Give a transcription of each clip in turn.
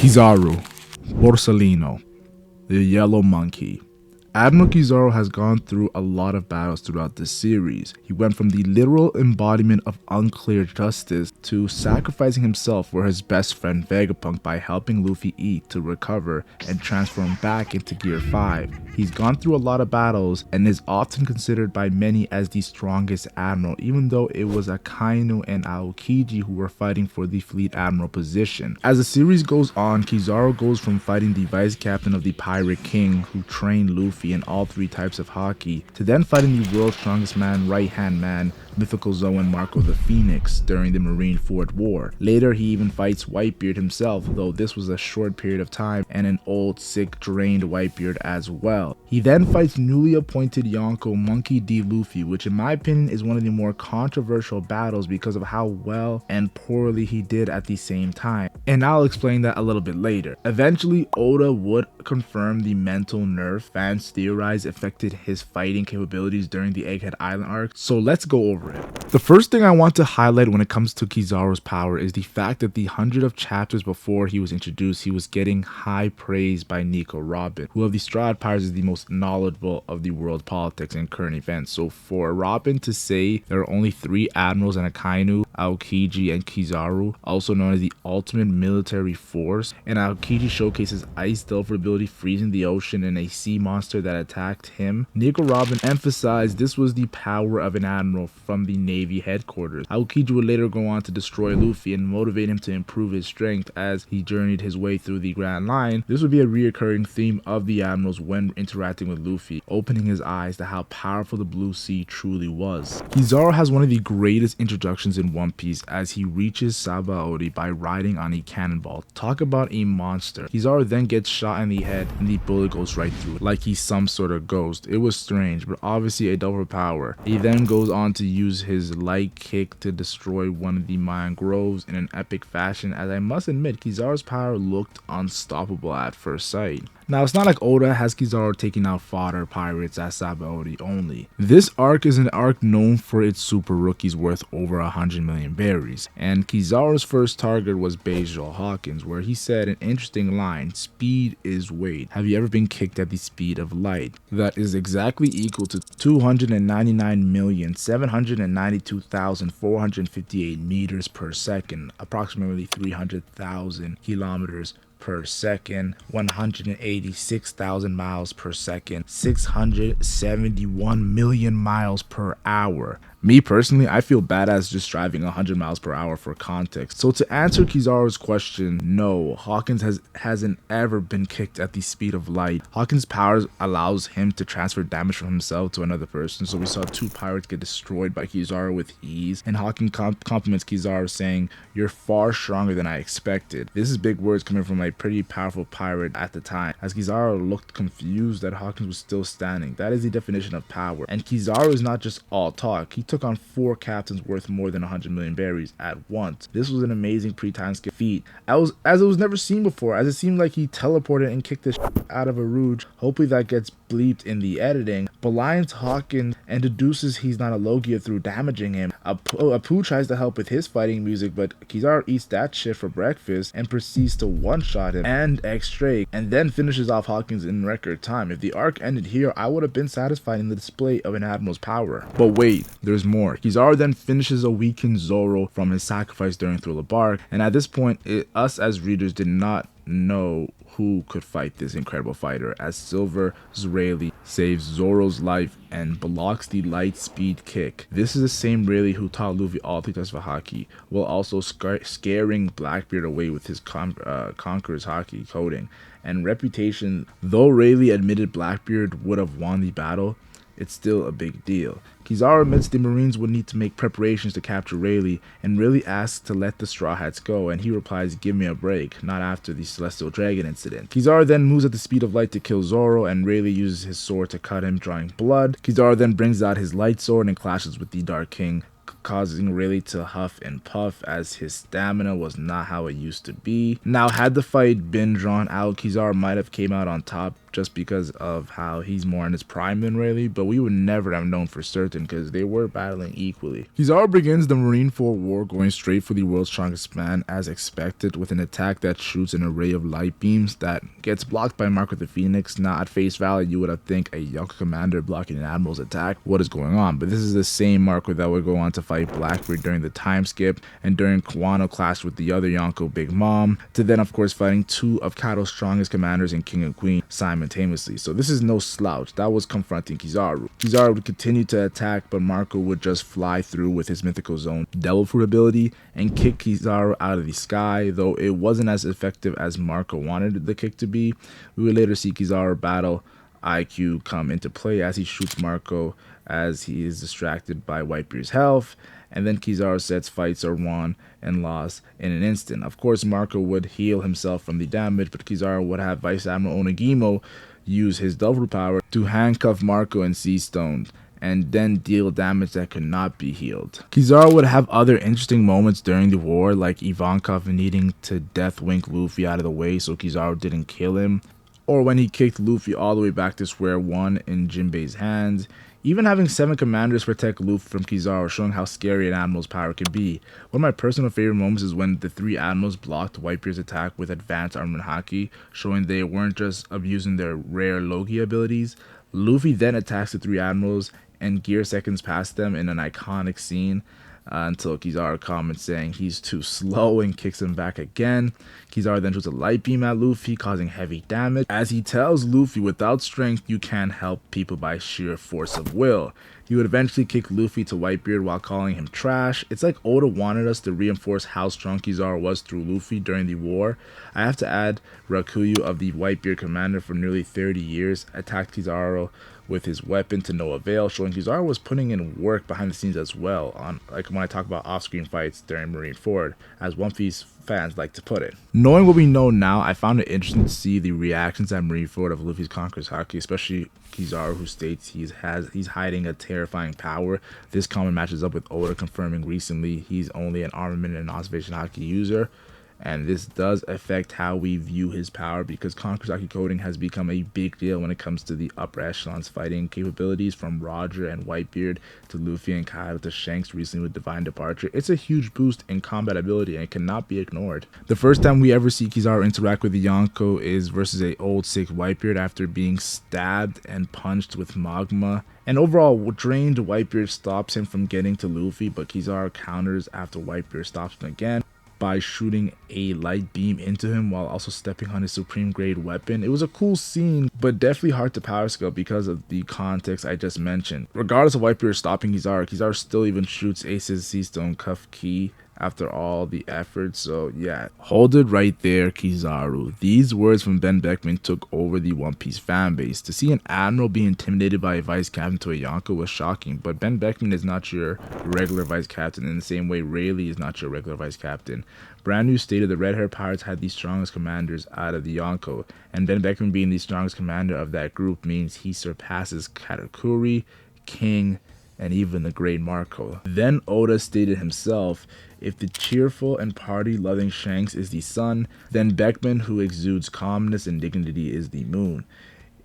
Kizaru, Borsalino, the Yellow Monkey. Admiral Kizaru has gone through a lot of battles throughout this series. He went from the literal embodiment of unclear justice to sacrificing himself for his best friend Vegapunk by helping Luffy eat to recover and transform back into Gear 5. He's gone through a lot of battles and is often considered by many as the strongest admiral, even though it was Akainu and Aokiji who were fighting for the fleet admiral position. As the series goes on, Kizaru goes from fighting the vice captain of the Pirate King who trained Luffy in all three types of hockey, to then fighting the world's strongest man, right-hand man, Mythical Zoan Marco the Phoenix during the Marineford War. Later he even fights Whitebeard himself, though this was a short period of time, and an old, sick, drained Whitebeard as well. He then fights newly appointed Yonko Monkey D. Luffy, which in my opinion is one of the more controversial battles because of how well and poorly he did at the same time, and I'll explain that a little bit later. Eventually Oda would confirm the mental nerf fans theorize affected his fighting capabilities during the Egghead Island arc, so let's go over it. The first thing I want to highlight when it comes to Kizaru's power is the fact that the 100 of chapters before he was introduced, he was getting high praise by Nico Robin, who of the Straw Hat Pirates is the most knowledgeable of the world politics and current events. So for Robin to say there are only 3 admirals and Akainu, Aokiji, and Kizaru, also known as the ultimate military force, and Aokiji showcases Ice Delver ability freezing the ocean and a sea monster that attacked him, Nico Robin emphasized this was the power of an admiral from the Navy headquarters. Aokiji would later go on to destroy Luffy and motivate him to improve his strength as he journeyed his way through the Grand Line. This would be a reoccurring theme of the admirals when interacting with Luffy, opening his eyes to how powerful the Blue Sea truly was. Kizaru has one of the greatest introductions in One Piece as he reaches Sabaody by riding on a cannonball. Talk about a monster. Kizaru then gets shot in the head and the bullet goes right through it, like he's some sort of ghost. It was strange, but obviously a double power. He then goes on to use his light kick to destroy one of the Mayan groves in an epic fashion, as I must admit Kizaru's power looked unstoppable at first sight. Now, it's not like Oda has Kizaru taking out fodder pirates at Sabaody only. This arc is an arc known for its super rookies worth over 100 million berries, and Kizaru's first target was Basil Hawkins, where he said an interesting line: speed is weight. Have you ever been kicked at the speed of light? That is exactly equal to 299,792,458 meters per second, approximately 300,000 kilometers per second, 186,000 miles per second, 671 million miles per hour. Me personally, I feel badass just driving 100 miles per hour for context. So to answer Kizaru's question, no, Hawkins hasn't ever been kicked at the speed of light. Hawkins' powers allows him to transfer damage from himself to another person. So we saw 2 pirates get destroyed by Kizaru with ease, and Hawkins compliments Kizaru saying, "You're far stronger than I expected." This is big words coming from a pretty powerful pirate at the time, as Kizaru looked confused that Hawkins was still standing. That is the definition of power. And Kizaru is not just all talk. He took on 4 captains worth more than 100 million berries at once. This was an amazing pre-time skip feat, as it was never seen before, as it seemed like he teleported and kicked the shit out of a Rouge. Hopefully that gets bleeped in the editing. Belines Hawkins and deduces he's not a Logia through damaging him. Apu tries to help with his fighting music, but Kizaru eats that shit for breakfast and proceeds to one-shot him and X-Drake, and then finishes off Hawkins in record time. If the arc ended here, I would have been satisfied in the display of an admiral's power. But wait, there's more. Kizaru then finishes a weakened Zoro from his sacrifice during Thriller Bark, and at this point, us as readers did not know who could fight this incredible fighter, as Silver Zrayli saves Zoro's life and blocks the light speed kick. This is the same Rayleigh who taught Luffy all 3 types of haki, while also scaring Blackbeard away with his Conqueror's haki coding and reputation. Though Rayleigh admitted Blackbeard would have won the battle, it's still a big deal. Kizaru admits the Marines would need to make preparations to capture Rayleigh, and Rayleigh asks to let the Straw Hats go, and he replies, "Give me a break, not after the Celestial Dragon incident." Kizaru then moves at the speed of light to kill Zoro, and Rayleigh uses his sword to cut him, drawing blood. Kizaru then brings out his light sword and clashes with the Dark King, causing Rayleigh to huff and puff as his stamina was not how it used to be. Now, had the fight been drawn out, Kizaru might have came out on top just because of how he's more in his prime than Rayleigh, but we would never have known for certain because they were battling equally. Kizaru begins the Marineford War going straight for the world's strongest man as expected, with an attack that shoots an array of light beams that gets blocked by Marco the Phoenix. Now, at face value, you would have think a Yonko commander blocking an admiral's attack. What is going on? But this is the same Marco that would go on to fight Blackbeard during the time skip, and during Kawano clashed with the other Yonko Big Mom, to then of course fighting two of Kaido's strongest commanders in King and Queen simultaneously. So this is no slouch. That was confronting Kizaru. Kizaru would continue to attack, but Marco would just fly through with his mythical zone Devil Fruit ability and kick Kizaru out of the sky. Though it wasn't as effective as Marco wanted the kick to be, we would later see Kizaru battle IQ come into play as he shoots Marco as he is distracted by Whitebeard's health, and then Kizaru sets fights are won and lost in an instant. Of course, Marco would heal himself from the damage, but Kizaru would have Vice Admiral Onigimo use his double power to handcuff Marco and Sea Stone, and then deal damage that could not be healed. Kizaru would have other interesting moments during the war, like Ivankov needing to death wink Luffy out of the way so Kizaru didn't kill him, or when he kicked Luffy all the way back to square one in Jinbei's hands. Even having 7 commanders protect Luffy from Kizaru, showing how scary an admiral's power could be. One of my personal favorite moments is when the 3 admirals blocked Whitebeard's attack with advanced armament haki, showing they weren't just abusing their rare Logi abilities. Luffy then attacks the 3 admirals and gear seconds past them in an iconic scene, until Kizaru comments saying he's too slow and kicks him back again. Kizaru then shoots a light beam at Luffy, causing heavy damage, as he tells Luffy without strength you can't help people by sheer force of will. He would eventually kick Luffy to Whitebeard while calling him trash. It's like Oda wanted us to reinforce how strong Kizaru was through Luffy during the war. I have to add, Rakuyu of the Whitebeard commander for nearly 30 years attacked Kizaru with his weapon to no avail, showing Kizaru was putting in work behind the scenes as well, on like when I talk about off-screen fights during Marineford, as One Piece fans like to put it. Knowing what we know now, I found it interesting to see the reactions at Marineford of Luffy's Conqueror's Haki, especially Kizaru, who states he's hiding a terrifying power. This comment matches up with Oda confirming recently he's only an armament and observation Haki user. And this does affect how we view his power, because Conqueror's Haki coding has become a big deal when it comes to the upper echelons fighting capabilities, from Roger and Whitebeard to Luffy and Kaido to Shanks recently with Divine Departure. It's a huge boost in combat ability and it cannot be ignored. The first time we ever see Kizaru interact with the Yonko is versus a old sick Whitebeard after being stabbed and punched with magma. And overall, drained Whitebeard stops him from getting to Luffy, but Kizaru counters after Whitebeard stops him again by shooting a light beam into him while also stepping on his supreme grade weapon. It was a cool scene, but definitely hard to power scale because of the context I just mentioned. Regardless of Whitebeard stopping Kizaru still even shoots Ace's Sea Stone Cuff Key after all the effort. So yeah, hold it right there, Kizaru. These words from Ben Beckman took over the One Piece fanbase. To see an admiral be intimidated by a vice captain to a Yonko was shocking, but Ben Beckman is not your regular vice captain in the same way Rayleigh is not your regular vice captain. Brand New stated the Red Hair Pirates had the strongest commanders out of the Yonko, and Ben Beckman being the strongest commander of that group means he surpasses Katakuri, King, and even the great Marco. Then Oda stated himself, if the cheerful and party-loving Shanks is the sun, then Beckman, who exudes calmness and dignity, is the moon.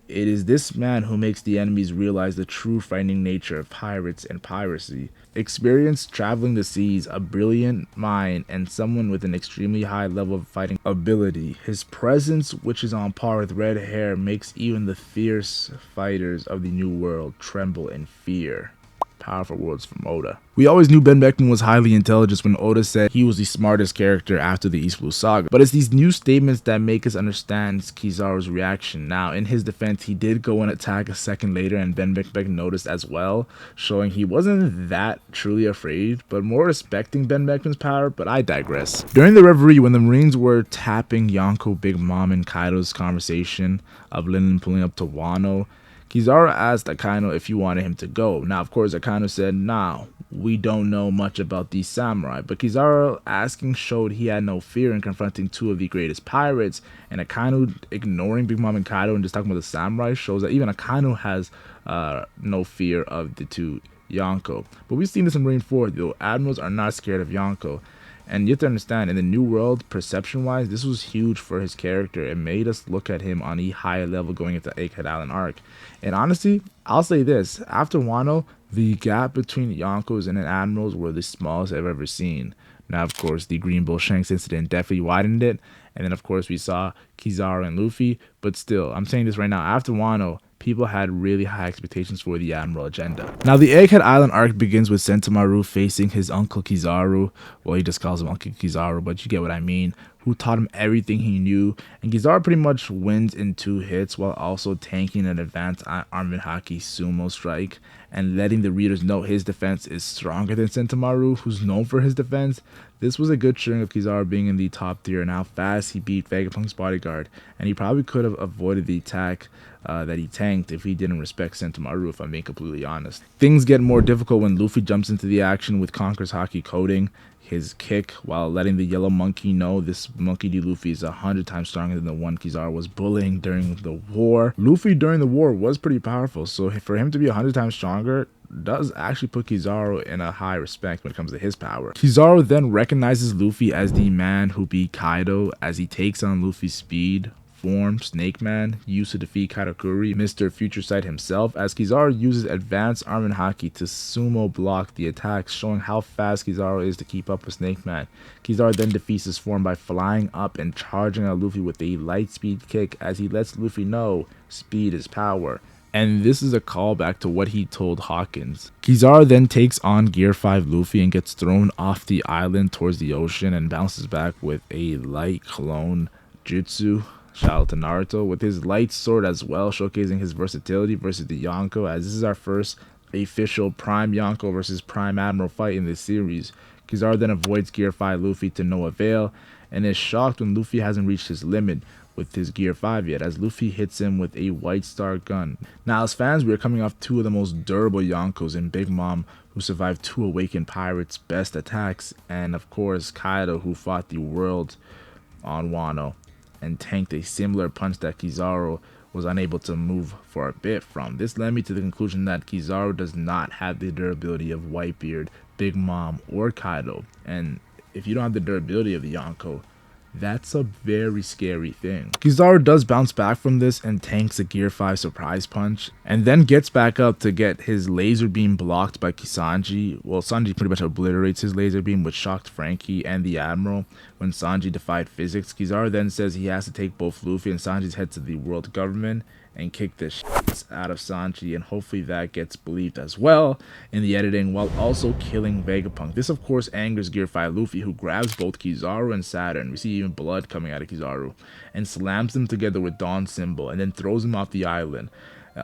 It is this man who makes the enemies realize the true frightening nature of pirates and piracy. Experience traveling the seas, a brilliant mind, and someone with an extremely high level of fighting ability. His presence, which is on par with red hair, makes even the fierce fighters of the New World tremble in fear. Powerful words from Oda. We always knew Ben Beckman was highly intelligent when Oda said he was the smartest character after the East Blue Saga, but it's these new statements that make us understand Kizaru's reaction. Now, in his defense, he did go and attack a second later, and Ben Beckman noticed as well, showing he wasn't that truly afraid, but more respecting Ben Beckman's power, but I digress. During the reverie, when the Marines were tapping Yonko, Big Mom, and Kaido's conversation of Linen pulling up to Wano, Kizaru asked Akainu if he wanted him to go. Now, of course, Akainu said, "Nah, we don't know much about these samurai." But Kizaru asking showed he had no fear in confronting two of the greatest pirates, and Akainu ignoring Big Mom and Kaido and just talking about the samurai shows that even Akainu has no fear of the two Yonko. But we've seen this in Marineford though. Admirals are not scared of Yonko. And you have to understand, in the new world, perception-wise, this was huge for his character. It made us look at him on a higher level going into Egghead Island arc. And honestly, I'll say this. After Wano, the gap between Yonkos and Admirals were the smallest I've ever seen. Now, of course, the Green Bull Shanks incident definitely widened it. And then, of course, we saw Kizaru and Luffy. But still, I'm saying this right now. After Wano, people had really high expectations for the Admiral agenda. Now, the Egghead Island arc begins with Sentomaru facing his uncle Kizaru. Well, he just calls him Uncle Kizaru, but you get what I mean. Who taught him everything he knew. And Kizaru pretty much wins in 2 hits while also tanking an advanced armored haki sumo strike and letting the readers know his defense is stronger than Sentomaru, who's known for his defense. This was a good showing of Kizaru being in the top tier and how fast he beat Vegapunk's bodyguard. And he probably could have avoided the attack that he tanked if he didn't respect Sentomaru, if I'm being completely honest. Things get more difficult when Luffy jumps into the action with Conqueror's Haki coding his kick while letting the yellow monkey know this Monkey D. Luffy is 100 times stronger than the one Kizaru was bullying during the war. Luffy during the war was pretty powerful, so for him to be 100 times stronger does actually put Kizaru in a high respect when it comes to his power. Kizaru then recognizes Luffy as the man who beat Kaido as he takes on Luffy's speed, form, Snake Man, used to defeat Katakuri, Mr. Future Sight himself, as Kizaru uses advanced armored haki to sumo block the attacks, showing how fast Kizaru is to keep up with Snake Man. Kizaru then defeats his form by flying up and charging at Luffy with a light speed kick as he lets Luffy know speed is power. And this is a callback to what he told Hawkins. Kizaru then takes on Gear 5 Luffy and gets thrown off the island towards the ocean and bounces back with a light clone jutsu. Shout out to Naruto with his light sword as well, showcasing his versatility versus the Yonko, as this is our first official Prime Yonko versus Prime Admiral fight in this series. Kizaru then avoids Gear 5 Luffy to no avail and is shocked when Luffy hasn't reached his limit with his Gear 5 yet, as Luffy hits him with a White Star gun. Now, as fans, we are coming off 2 of the most durable Yonkos in Big Mom, who survived 2 Awakened Pirates' best attacks, and of course Kaido, who fought the world on Wano and tanked a similar punch that Kizaru was unable to move for a bit from. This led me to the conclusion that Kizaru does not have the durability of Whitebeard, Big Mom, or Kaido. And if you don't have the durability of the Yonko, that's a very scary thing. Kizaru does bounce back from this and tanks a Gear 5 surprise punch, and then gets back up to get his laser beam blocked by Kisanji. Well, Sanji pretty much obliterates his laser beam, which shocked Frankie and the Admiral when Sanji defied physics. Kizaru then says he has to take both Luffy and Sanji's head to the world government and kick the shit out of Sanji, and hopefully that gets believed as well in the editing, while also killing Vegapunk. This of course angers Gear 5 Luffy, who grabs both Kizaru and Saturn, we see even blood coming out of Kizaru, and slams them together with Dawn Symbol and then throws them off the island,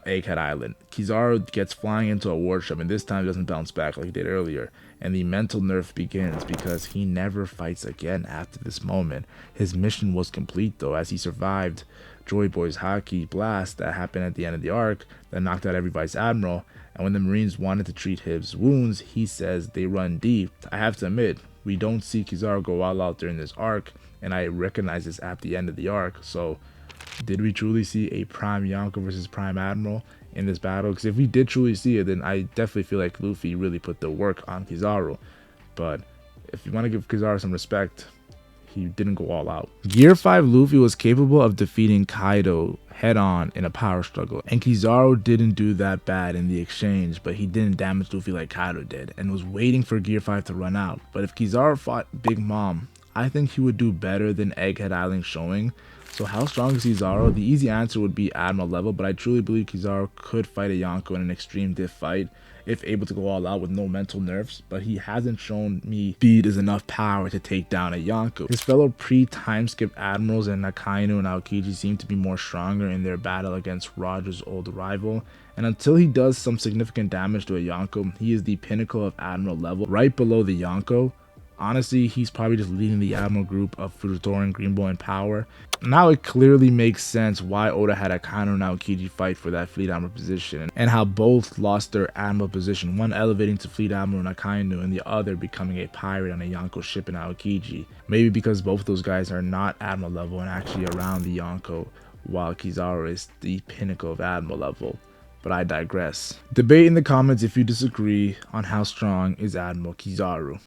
Egghead Island. Kizaru gets flying into a warship and this time doesn't bounce back like he did earlier, and the mental nerf begins because he never fights again after this moment. His mission was complete though, as he survived Joy Boy's Haki blast that happened at the end of the arc that knocked out every Vice Admiral, and when the Marines wanted to treat his wounds, he says they run deep. I have to admit, we don't see Kizaru go all out during this arc, and I recognize this at the end of the arc. So did we truly see a Prime Yonko versus Prime Admiral in this battle? Because if we did truly see it, then I definitely feel like Luffy really put the work on Kizaru. But if you want to give Kizaru some respect, he didn't go all out. Gear 5 Luffy was capable of defeating Kaido head-on in a power struggle, and Kizaru didn't do that bad in the exchange, but he didn't damage Luffy like Kaido did, and was waiting for Gear 5 to run out. But if Kizaru fought Big Mom, I think he would do better than Egghead Island showing. So how strong is Kizaru? The easy answer would be Admiral level, but I truly believe Kizaru could fight a Yonko in an extreme diff fight if able to go all out with no mental nerfs, but he hasn't shown me speed is enough power to take down a Yonko. His fellow pre-time skip admirals and Akainu and Aokiji seem to be more stronger in their battle against Roger's old rival, and until he does some significant damage to a Yonko, he is the pinnacle of Admiral level, right below the Yonko. Honestly, he's probably just leading the Admiral group of Fujitora and Greenbow in power. Now it clearly makes sense why Oda had Akainu and Aokiji fight for that Fleet Admiral position, and how both lost their Admiral position, one elevating to Fleet Admiral in Akainu and the other becoming a pirate on a Yonko ship in Aokiji. Maybe because both of those guys are not Admiral level and actually around the Yonko, while Kizaru is the pinnacle of Admiral level. but I digress. Debate in the comments if you disagree on how strong is Admiral Kizaru.